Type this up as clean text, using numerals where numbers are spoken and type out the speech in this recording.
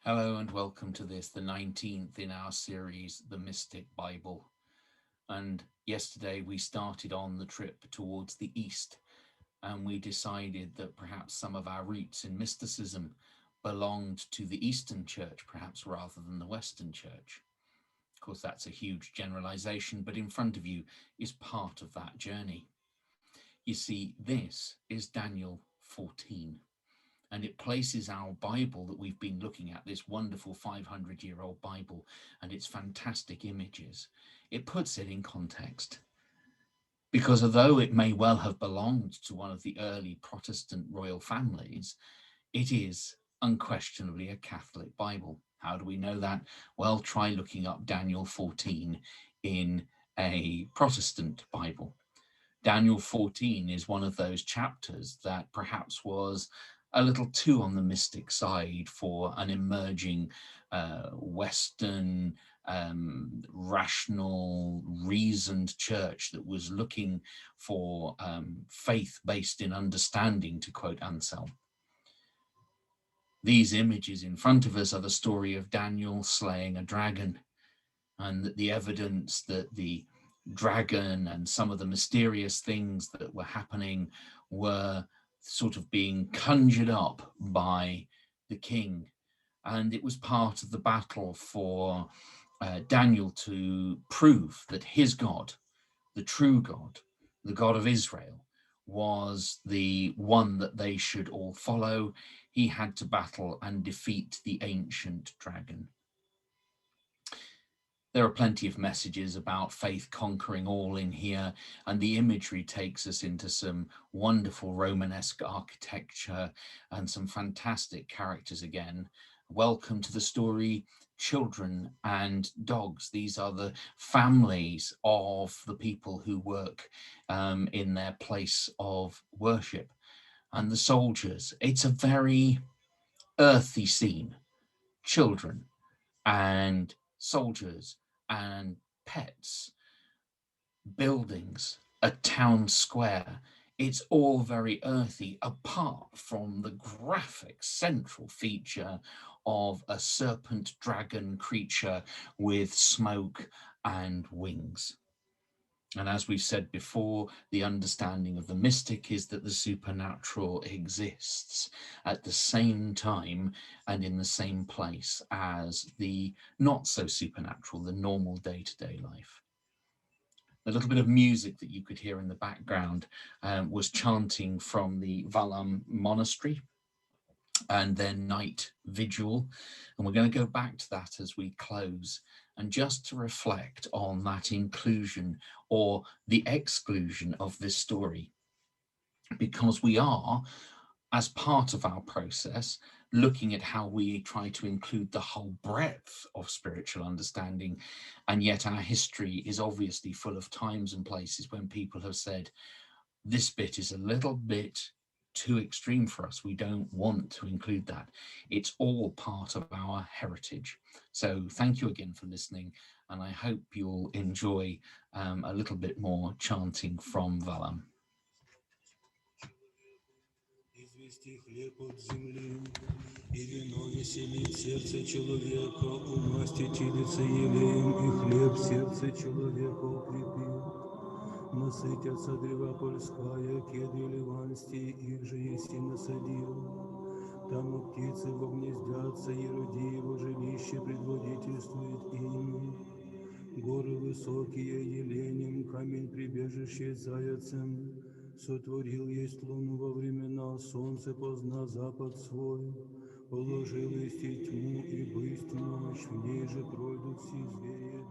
Hello and welcome to this, the 19th in our series, The Mystic Bible. And yesterday we started on the trip towards the East, and we decided that perhaps some of our roots in mysticism belonged to the Eastern Church, perhaps rather than the Western Church. Of course, that's a huge generalization, but in front of you is part of that journey. You see, this is Daniel 14. And it places our Bible that we've been looking at, this wonderful 500-year-old Bible and its fantastic images, it puts it in context. Because although it may well have belonged to one of the early Protestant royal families, it is unquestionably a Catholic Bible. How do we know that? Well, try looking up Daniel 14 in a Protestant Bible. Daniel 14 is one of those chapters that perhaps was a little too on the mystic side for an emerging Western, rational, reasoned church that was looking for faith based in understanding, to quote Ansel. These images in front of us are the story of Daniel slaying a dragon, and the evidence that the dragon and some of the mysterious things that were happening were sort of being conjured up by the king. And it was part of the battle for Daniel to prove that his God, the true God, the God of Israel, was the one that they should all follow. He had to battle and defeat the ancient dragon. There are plenty of messages about faith conquering all in here, and the imagery takes us into some wonderful Romanesque architecture and some fantastic characters again. Welcome to the story, children and dogs. These are the families of the people who work in their place of worship. And the soldiers. It's a very earthy scene. Children and soldiers and pets, buildings, a town square. It's all very earthy, apart from the graphic central feature of a serpent dragon creature with smoke and wings. And as we've said before, the understanding of the mystic is that the supernatural exists at the same time and in the same place as the not so supernatural, the normal day-to-day life. A little bit of music that you could hear in the background was chanting from the Valam monastery and their night vigil. And we're going to go back to that as we close, and just to reflect on that inclusion or the exclusion of this story, because we are, as part of our process, looking at how we try to include the whole breadth of spiritual understanding. And yet our history is obviously full of times and places when people have said, this bit is a little bit too extreme for us. We don't want to include that. It's all part of our heritage. So thank you again for listening, and I hope you'll enjoy a little bit more chanting from Valam. Извести хлеб от земли, и вино веселит сердце человека, умастить лица елеем, и хлеб сердце человека укрепит. Насытятся древа польская, кедры ливанские, их же еси насадил. Там птицы вогнездятся, и роди его жилище предводительствует ими. Горы высокие еленем, камень прибежище заяцем. Сотворил есть луну во времена, солнце позна запад свой. Положил есть и тьму, и бысть ночь, в ней же пройдут все звери